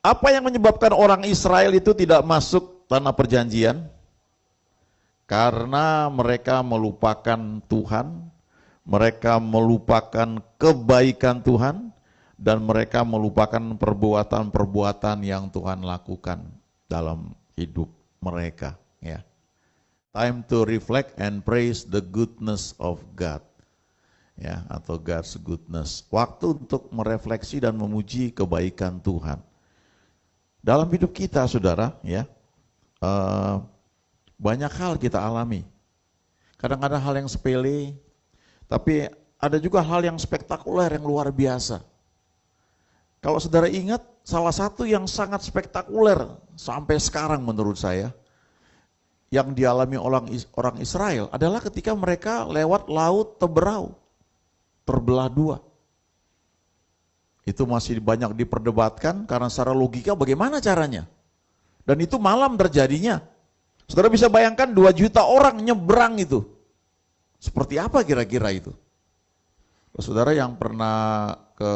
Apa yang menyebabkan orang Israel itu tidak masuk tanah perjanjian? Karena mereka melupakan Tuhan, mereka melupakan kebaikan Tuhan, dan mereka melupakan perbuatan-perbuatan yang Tuhan lakukan dalam hidup mereka. Ya. Time to reflect and praise the goodness of God. Ya, atau God's goodness. Waktu untuk merefleksi dan memuji kebaikan Tuhan. Dalam hidup kita, saudara, ya, banyak hal kita alami. Kadang-kadang hal yang sepele, tapi ada juga hal yang spektakuler, yang luar biasa. Kalau saudara ingat, salah satu yang sangat spektakuler sampai sekarang menurut saya, yang dialami orang Israel adalah ketika mereka lewat laut Teberau, terbelah dua. Itu masih banyak diperdebatkan karena secara logika bagaimana caranya. Dan itu malam terjadinya. Saudara bisa bayangkan 2 juta orang nyebrang itu. Seperti apa kira-kira itu? Saudara yang pernah ke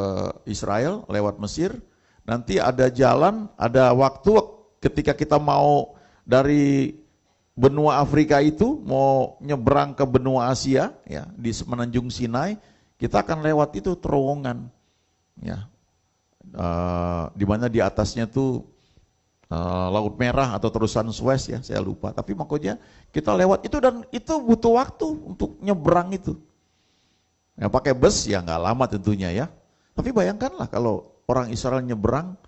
Israel lewat Mesir, nanti ada jalan, ada waktu ketika kita mau dari benua Afrika itu mau nyebrang ke benua Asia, ya, di Semenanjung Sinai, kita akan lewat itu terowongan. Ya, di mana di atasnya tuh Laut Merah atau terusan Suez, ya, saya lupa. Tapi makanya kita lewat itu dan itu butuh waktu untuk nyebrang itu. Ya, pakai bus ya nggak lama tentunya ya. Tapi bayangkanlah kalau orang Israel nyebrang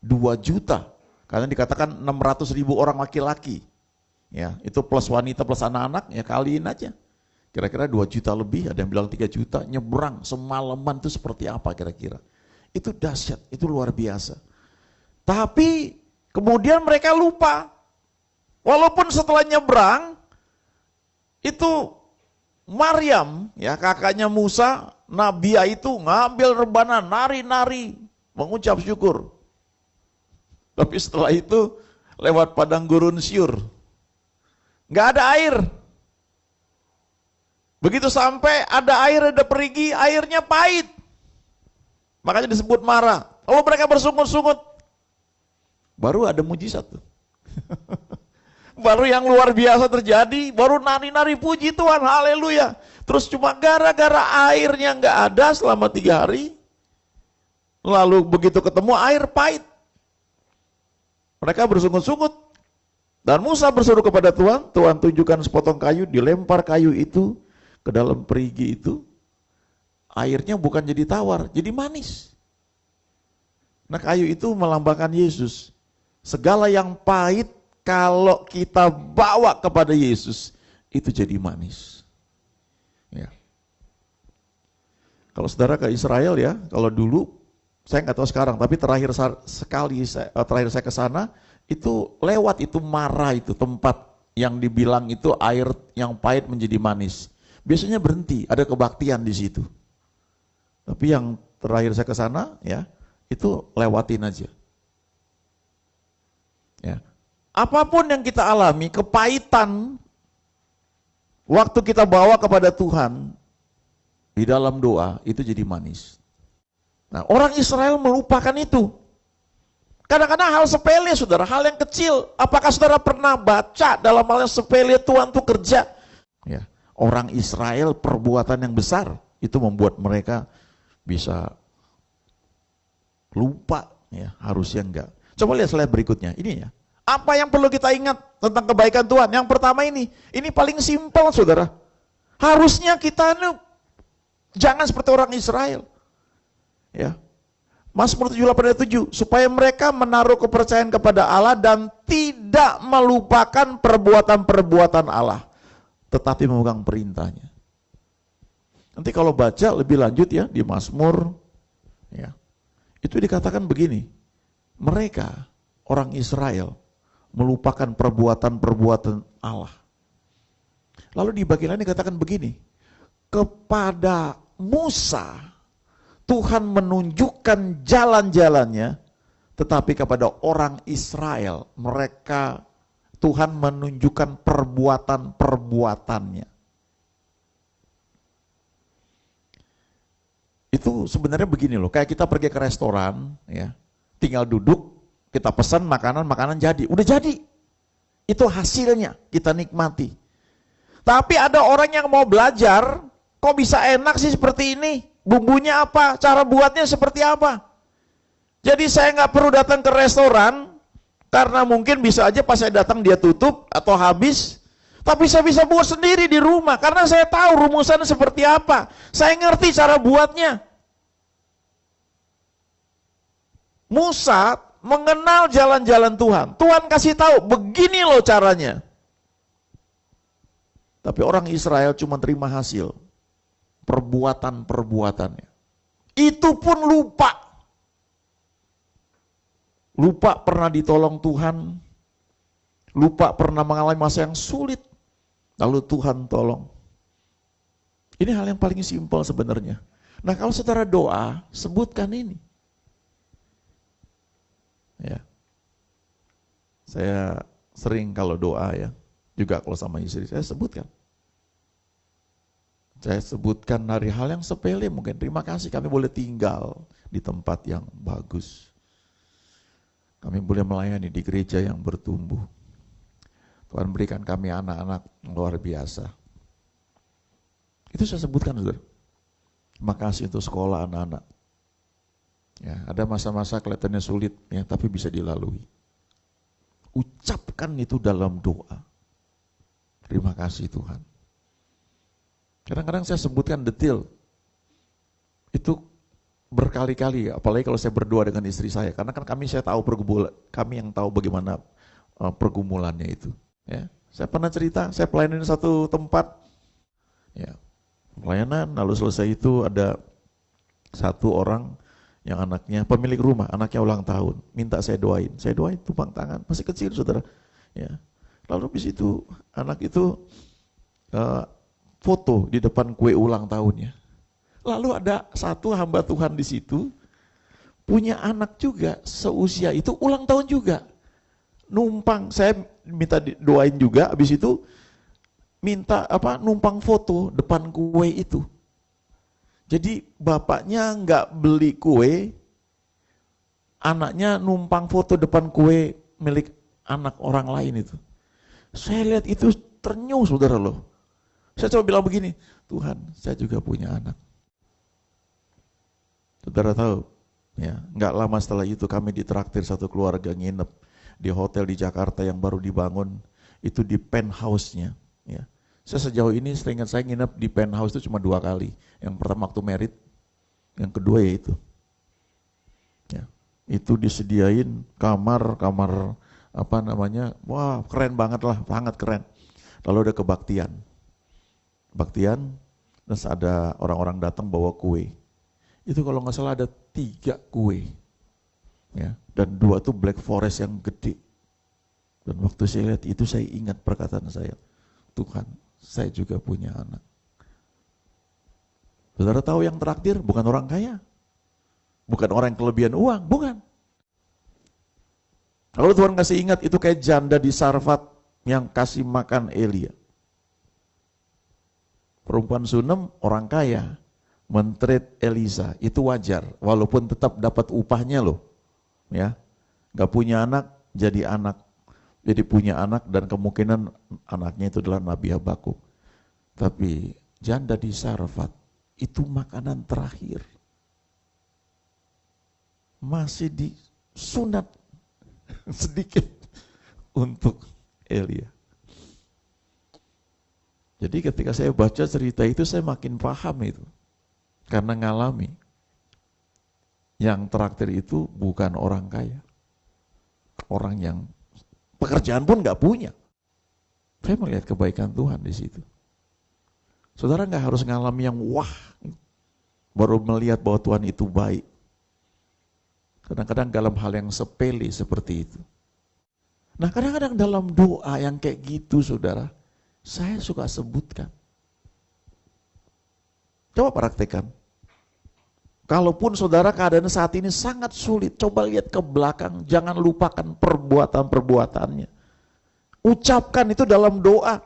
2 juta, karena dikatakan 600.000 orang laki-laki. Ya, itu plus wanita plus anak-anak, ya kaliin aja. Kira-kira 2 juta lebih, ada yang bilang 3 juta, nyebrang semalaman itu seperti apa kira-kira. Itu dahsyat, itu luar biasa. Tapi kemudian mereka lupa. Walaupun setelah nyebrang, itu Maryam, ya kakaknya Musa, Nabiya itu ngambil rebana, nari-nari, mengucap syukur. Tapi setelah itu lewat padang gurun Syur, nggak ada air. Begitu sampai ada air, ada perigi, airnya pahit. Makanya disebut Mara. Kalau mereka bersungut-sungut, baru ada mujizat tuh. Baru yang luar biasa terjadi, baru nari-nari puji Tuhan, haleluya. Terus cuma gara-gara airnya nggak ada selama 3 hari, lalu begitu ketemu air pahit. Mereka bersungut-sungut. Dan Musa berseru kepada Tuhan, Tuhan tunjukkan sepotong kayu, dilempar kayu itu ke dalam perigi itu, airnya bukan jadi tawar, jadi manis. Nah, kayu itu melambangkan Yesus. Segala yang pahit kalau kita bawa kepada Yesus, itu jadi manis. Ya. Kalau saudara ke Israel ya, kalau dulu, saya nggak tahu sekarang, tapi terakhir saya ke sana, itu lewat itu Mara, itu tempat yang dibilang itu air yang pahit menjadi manis. Biasanya berhenti, ada kebaktian di situ. Tapi yang terakhir saya ke sana, ya, itu lewatin aja. Ya. Apapun yang kita alami, kepahitan, waktu kita bawa kepada Tuhan, di dalam doa, itu jadi manis. Nah, orang Israel melupakan itu. Kadang-kadang hal sepele, saudara, hal yang kecil. Apakah saudara pernah baca dalam hal yang sepele Tuhan tuh kerja? Ya. Orang Israel perbuatan yang besar, itu membuat mereka bisa lupa, ya, harusnya enggak. Coba lihat slide berikutnya, ini ya. Apa yang perlu kita ingat tentang kebaikan Tuhan? Yang pertama ini paling simpel, saudara. Harusnya kita jangan seperti orang Israel. Ya. Mazmur 78 ayat 7, supaya mereka menaruh kepercayaan kepada Allah dan tidak melupakan perbuatan-perbuatan Allah, tetapi memegang perintahnya. Nanti kalau baca lebih lanjut ya di Mazmur, ya, itu dikatakan begini, mereka orang Israel melupakan perbuatan-perbuatan Allah. Lalu di bagian lain dikatakan begini, kepada Musa Tuhan menunjukkan jalan-jalannya, tetapi kepada orang Israel mereka Tuhan menunjukkan perbuatan-perbuatannya. Itu sebenarnya begini loh, kayak kita pergi ke restoran, ya, tinggal duduk, Kita pesan makanan, makanan jadi. Udah jadi. Itu hasilnya, kita nikmati. Tapi ada orang yang mau belajar, kok bisa enak sih seperti ini? Bumbunya apa? Cara buatnya seperti apa? Jadi saya nggak perlu datang ke restoran, karena mungkin bisa aja pas saya datang dia tutup atau habis. Tapi saya bisa buat sendiri di rumah, karena saya tahu rumusannya seperti apa. Saya ngerti cara buatnya. Musa mengenal jalan-jalan Tuhan. Tuhan kasih tahu, begini loh caranya. Tapi orang Israel cuma terima hasil. Perbuatan-perbuatannya. Itu pun lupa. Lupa pernah ditolong Tuhan. Lupa pernah mengalami masa yang sulit. Lalu Tuhan tolong. Ini hal yang paling simpel sebenarnya. Nah kalau saudara doa, sebutkan ini. Ya. Saya sering kalau doa ya, juga kalau sama istri saya sebutkan. Saya sebutkan dari hal yang sepele mungkin. Terima kasih kami boleh tinggal di tempat yang bagus. Kami boleh melayani di gereja yang bertumbuh. Tuhan berikan kami anak-anak luar biasa. Itu saya sebutkan, saudara. Terima kasih untuk sekolah anak-anak. Ya, ada masa-masa kelihatannya sulit, ya, tapi bisa dilalui. Ucapkan itu dalam doa. Terima kasih Tuhan. Kadang-kadang saya sebutkan detail. Itu berkali-kali, apalagi kalau saya berdoa dengan istri saya. Karena kan saya tahu pergumulan, kami yang tahu bagaimana pergumulannya itu. Ya, saya pernah cerita, saya pelayanan di satu tempat, ya, pelayanan, lalu selesai itu ada satu orang yang anaknya, pemilik rumah, anaknya ulang tahun, minta saya doain tumpang tangan, masih kecil saudara, ya. Lalu habis itu anak itu foto di depan kue ulang tahunnya. Lalu ada satu hamba Tuhan di situ punya anak juga seusia itu ulang tahun juga. Numpang, saya minta doain juga, habis itu minta numpang foto depan kue itu. Jadi bapaknya nggak beli kue, anaknya numpang foto depan kue milik anak orang lain itu. Saya lihat itu ternyuh saudara loh. Saya coba bilang begini, Tuhan saya juga punya anak. Saudara tahu, ya, nggak lama setelah itu kami ditraktir satu keluarga nginep di hotel di Jakarta yang baru dibangun, itu di penthouse-nya. Ya. Saya sejauh ini seingat saya nginep di penthouse itu cuma 2 kali. Yang pertama waktu merit, yang kedua ya itu. Ya. Itu disediain kamar wah keren banget lah, sangat keren. Lalu ada kebaktian, terus ada orang-orang datang bawa kue. Itu kalau nggak salah ada 3 kue, ya, dan 2 tuh Black Forest yang gede. Dan waktu saya lihat itu saya ingat perkataan saya, Tuhan, saya juga punya anak. Saudara tahu yang traktir bukan orang kaya, bukan orang yang kelebihan uang, bukan. Kalau Tuhan kasih ingat itu kayak janda di Sarfat yang kasih makan Elia. Perempuan Sunem orang kaya, men-treat Elisa, itu wajar, walaupun tetap dapat upahnya loh, ya, nggak punya anak, jadi punya anak dan kemungkinan anaknya itu adalah Nabi Habakuk. Tapi janda di Sarfat itu makanan terakhir, masih disunat sedikit untuk Elia. Jadi ketika saya baca cerita itu saya makin paham itu. Karena ngalami, yang traktir itu bukan orang kaya, orang yang pekerjaan pun nggak punya. Saya melihat kebaikan Tuhan di situ. Saudara nggak harus ngalami yang wah, baru melihat bahwa Tuhan itu baik. Kadang-kadang dalam hal yang sepele seperti itu. Nah kadang-kadang dalam doa yang kayak gitu saudara, saya suka sebutkan. Coba praktekkan. Kalaupun saudara keadaan saat ini sangat sulit, coba lihat ke belakang, jangan lupakan perbuatan-perbuatannya. Ucapkan itu dalam doa.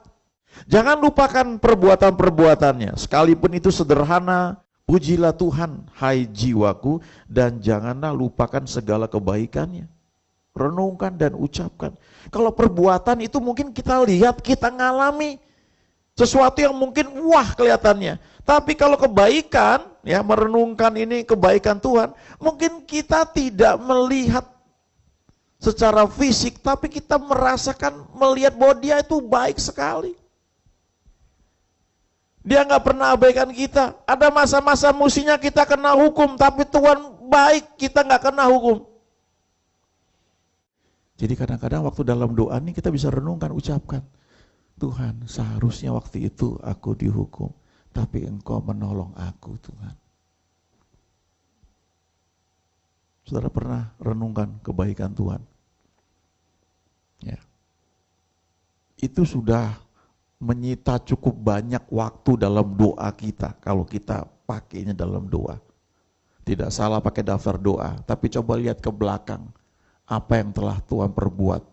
Jangan lupakan perbuatan-perbuatannya, sekalipun itu sederhana. Pujilah Tuhan, hai jiwaku, dan janganlah lupakan segala kebaikannya. renungkan dan ucapkan. Kalau perbuatan itu mungkin kita lihat, kita ngalami sesuatu yang mungkin wah kelihatannya. Tapi kalau kebaikan, ya merenungkan ini kebaikan Tuhan, mungkin kita tidak melihat secara fisik, tapi kita merasakan, melihat bahwa dia itu baik sekali. Dia nggak pernah abaikan kita. Ada masa-masa mustinya kita kena hukum, tapi Tuhan baik, kita nggak kena hukum. Jadi kadang-kadang waktu dalam doa ini kita bisa renungkan, ucapkan, Tuhan seharusnya waktu itu aku dihukum, tapi Engkau menolong aku Tuhan. Saudara pernah renungkan kebaikan Tuhan? Ya. Itu sudah menyita cukup banyak waktu dalam doa kita, kalau kita pakainya dalam doa. Tidak salah pakai daftar doa, tapi coba lihat ke belakang, apa yang telah Tuhan perbuat.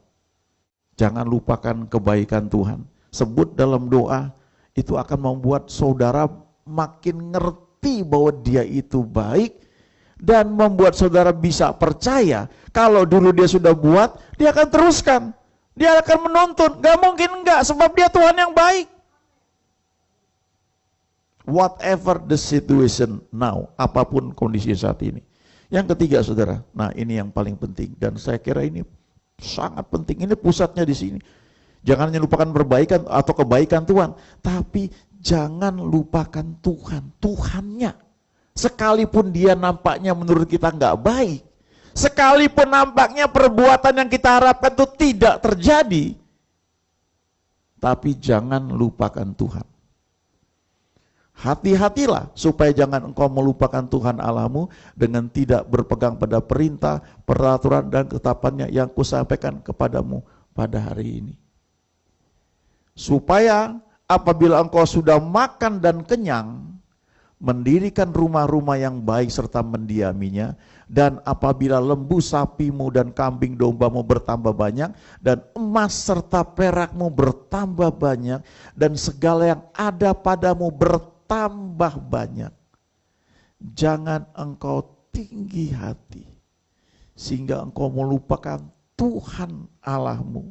Jangan lupakan kebaikan Tuhan. Sebut dalam doa, itu akan membuat saudara makin ngerti bahwa dia itu baik, dan membuat saudara bisa percaya, kalau dulu dia sudah buat, dia akan teruskan. Dia akan menuntun, gak mungkin enggak, sebab dia Tuhan yang baik. Whatever the situation now, apapun kondisi saat ini. Yang ketiga saudara, nah ini yang paling penting, dan saya kira ini sangat penting, ini pusatnya di sini. Jangan hanya lupakan perbaikan atau kebaikan Tuhan, tapi jangan lupakan Tuhan, Tuhannya. Sekalipun dia nampaknya menurut kita nggak baik, sekalipun nampaknya perbuatan yang kita harapkan itu tidak terjadi, tapi jangan lupakan Tuhan. Hati-hatilah supaya jangan engkau melupakan Tuhan Allahmu dengan tidak berpegang pada perintah, peraturan dan ketetapannya yang kusampaikan kepadamu pada hari ini. Supaya apabila engkau sudah makan dan kenyang, mendirikan rumah-rumah yang baik serta mendiaminya, dan apabila lembu sapimu dan kambing dombamu bertambah banyak, dan emas serta perakmu bertambah banyak, dan segala yang ada padamu bertambah banyak, jangan engkau tinggi hati sehingga engkau melupakan Tuhan Allahmu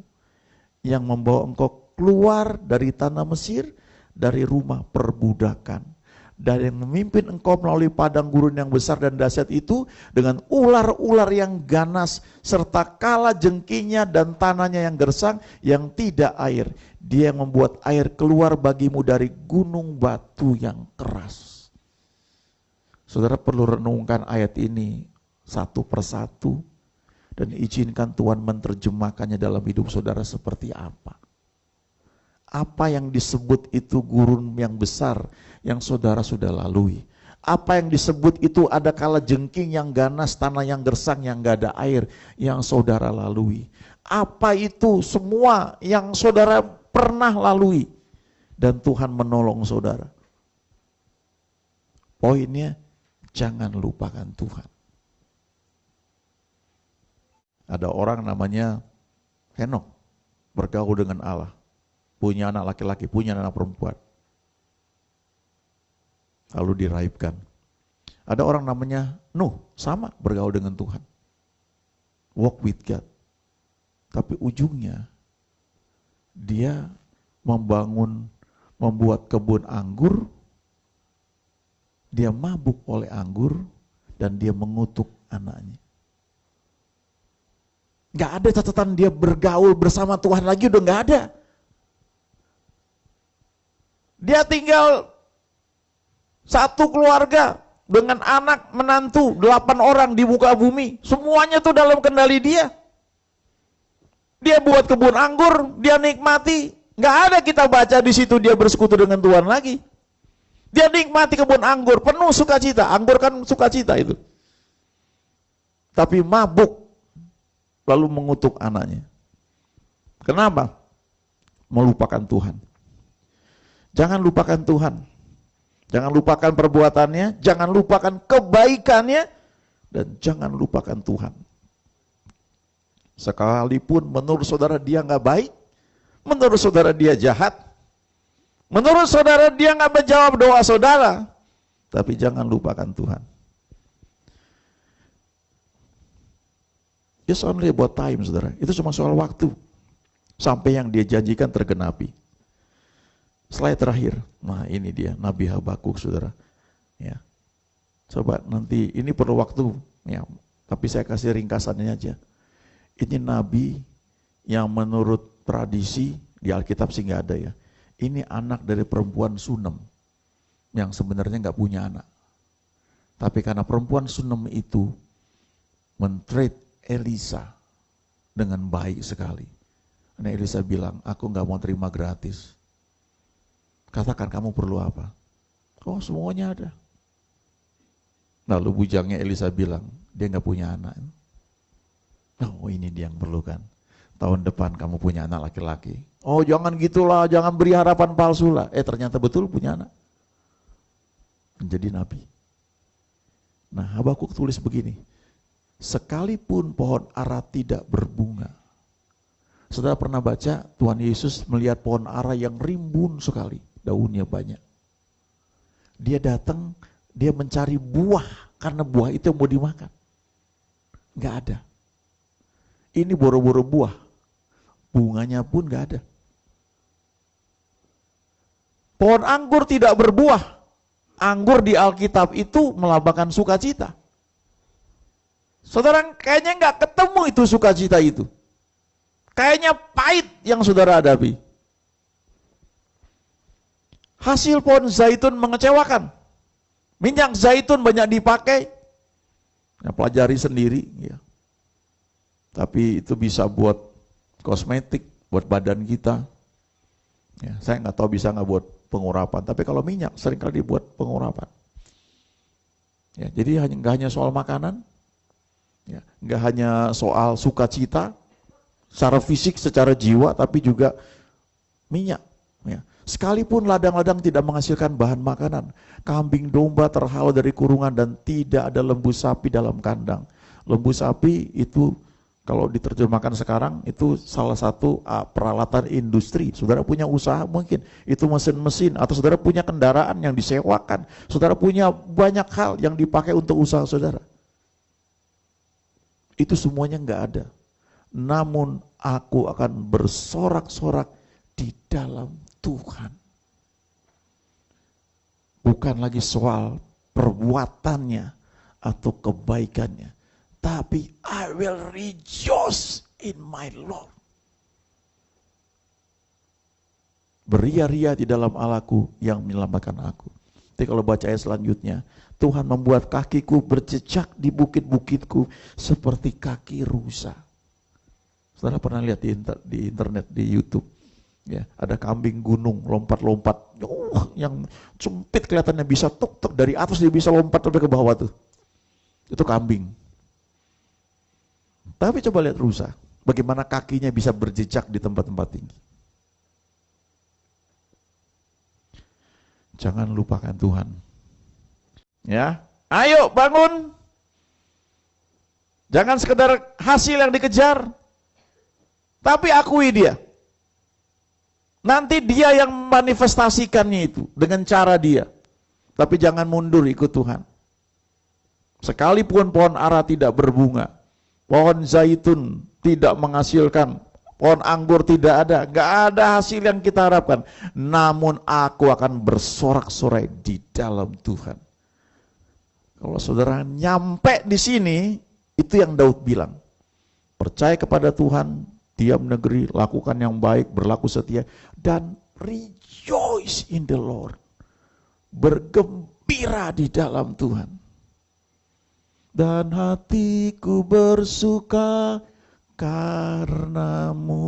yang membawa engkau keluar dari tanah Mesir, dari rumah perbudakan, dan yang memimpin engkau melalui padang gurun yang besar dan dahsyat itu, dengan ular-ular yang ganas, serta kala jengkingnya dan tanahnya yang gersang, yang tidak air. Dia yang membuat air keluar bagimu dari gunung batu yang keras. Saudara perlu renungkan ayat ini satu persatu, dan izinkan Tuhan menerjemahkannya dalam hidup saudara seperti apa. Apa yang disebut itu gurun yang besar yang saudara sudah lalui. Apa yang disebut itu ada kala jengking yang ganas, tanah yang gersang yang gak ada air yang saudara lalui. Apa itu semua yang saudara pernah lalui dan Tuhan menolong saudara. Poinnya, jangan lupakan Tuhan. Ada orang namanya Henok, bergaul dengan Allah. Punya anak laki-laki, punya anak perempuan. Lalu diraibkan. Ada orang namanya Nuh, sama bergaul dengan Tuhan. Walk with God. Tapi ujungnya, dia membuat kebun anggur, dia mabuk oleh anggur, dan dia mengutuk anaknya. Gak ada catatan dia bergaul bersama Tuhan lagi, udah gak ada. Dia tinggal satu keluarga dengan anak menantu 8 orang di muka bumi. Semuanya tuh dalam kendali dia. Dia buat kebun anggur, dia nikmati. Nggak ada kita baca di situ dia bersekutu dengan Tuhan lagi. Dia nikmati kebun anggur, penuh sukacita. Anggur kan sukacita itu. Tapi mabuk, lalu mengutuk anaknya. Kenapa? Melupakan Tuhan. Jangan lupakan Tuhan. Jangan lupakan perbuatannya, jangan lupakan kebaikannya, dan jangan lupakan Tuhan. Sekalipun menurut saudara dia nggak baik, menurut saudara dia jahat, menurut saudara dia nggak menjawab doa saudara, tapi jangan lupakan Tuhan. Ya just only about time, saudara. Itu cuma soal waktu. Sampai yang dia janjikan tergenapi. Slide terakhir. Nah ini dia, Nabi Habakuk, saudara. Ya. Coba nanti, ini perlu waktu. Ya. Tapi saya kasih ringkasannya aja. Ini Nabi yang menurut tradisi, di Alkitab sih nggak ada ya. Ini anak dari perempuan Sunem. Yang sebenarnya nggak punya anak. Tapi karena perempuan Sunem itu men-treat Elisa dengan baik sekali. Dan Elisa bilang, aku nggak mau terima gratis. Katakan kamu perlu apa? Oh semuanya ada. Lalu bujangnya Elisa bilang, dia nggak punya anak. Oh ini dia yang perlukan. Tahun depan kamu punya anak laki-laki. Oh jangan gitulah, jangan beri harapan palsu lah. Ternyata betul punya anak. Menjadi nabi. Nah Habakuk tulis begini, sekalipun pohon ara tidak berbunga. Saudara pernah baca Tuhan Yesus melihat pohon ara yang rimbun sekali, daunnya banyak. Dia datang, dia mencari buah, karena buah itu yang mau dimakan. Nggak ada. Ini boro-boro buah, bunganya pun nggak ada. Pohon anggur tidak berbuah. Anggur di Alkitab itu melambangkan sukacita. Saudara kayaknya nggak ketemu itu sukacita itu. Kayaknya pahit yang saudara hadapi. Hasil pohon zaitun mengecewakan. Minyak zaitun banyak dipakai. Ya, pelajari sendiri. Ya. Tapi itu bisa buat kosmetik, buat badan kita. Ya, saya nggak tahu bisa nggak buat pengurapan. Tapi kalau minyak seringkali dibuat pengurapan. Ya, jadi nggak hanya soal makanan, ya, nggak hanya soal sukacita, secara fisik, secara jiwa, tapi juga minyak. Ya. Sekalipun ladang-ladang tidak menghasilkan bahan makanan, kambing domba terhalau dari kurungan dan tidak ada lembu sapi dalam kandang. Lembu sapi itu kalau diterjemahkan sekarang itu salah satu peralatan industri. Saudara punya usaha mungkin, itu mesin-mesin, atau saudara punya kendaraan yang disewakan. Saudara punya banyak hal yang dipakai untuk usaha saudara. Itu semuanya nggak ada. Namun aku akan bersorak-sorak di dalam Tuhan. Bukan lagi soal perbuatannya atau kebaikannya. Tapi I will rejoice in my Lord. Beria-ria di dalam Allahku yang menyelamatkan aku. Tapi kalau baca ayat selanjutnya, Tuhan membuat kakiku berjejak di bukit-bukitku seperti kaki rusa. Saudara pernah lihat di internet, di YouTube, ya, ada kambing gunung lompat-lompat, yang sempit kelihatannya bisa tuk-tuk dari atas dia bisa lompat sampai ke bawah tuh. Itu kambing. Tapi coba lihat rusa, bagaimana kakinya bisa berjejak di tempat-tempat tinggi. Jangan lupakan Tuhan. Ya, ayo bangun. Jangan sekedar hasil yang dikejar, tapi akui dia. Nanti dia yang manifestasikannya itu dengan cara dia. Tapi jangan mundur ikut Tuhan. Sekalipun pohon ara tidak berbunga, pohon zaitun tidak menghasilkan, pohon anggur tidak ada, gak ada hasil yang kita harapkan. Namun aku akan bersorak-sorai di dalam Tuhan. Kalau saudara nyampe di sini, itu yang Daud bilang. Percaya kepada Tuhan, diam negeri, lakukan yang baik, berlaku setia, dan rejoice in the Lord. Bergembira di dalam Tuhan. Dan hatiku bersuka karenamu.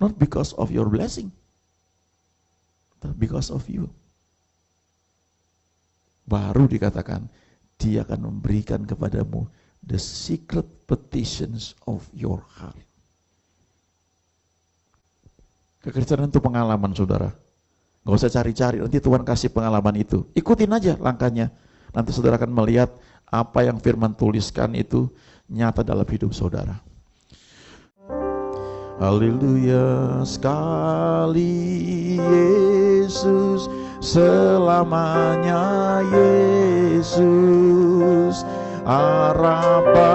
Not because of your blessing, but because of you. Baru dikatakan, dia akan memberikan kepadamu the secret petitions of your heart. Kekristenan itu pengalaman, saudara. Gak usah cari-cari, nanti Tuhan kasih pengalaman itu. Ikutin aja langkahnya. Nanti saudara akan melihat apa yang firman tuliskan itu nyata dalam hidup saudara. Haleluya, sekali Yesus, selamanya Yesus. harapanku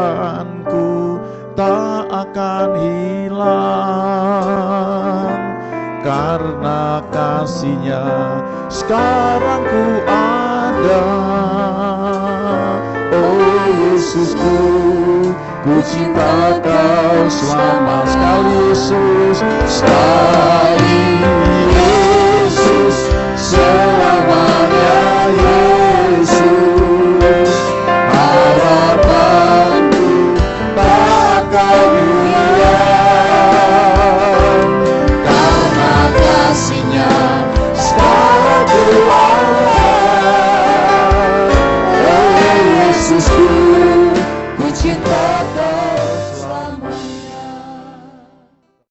tak akan hilang, karena kasih-Nya sekarang ku ada. Oh Yesusku, ku cinta Kau selama sekali Yesus, sekali Yesus,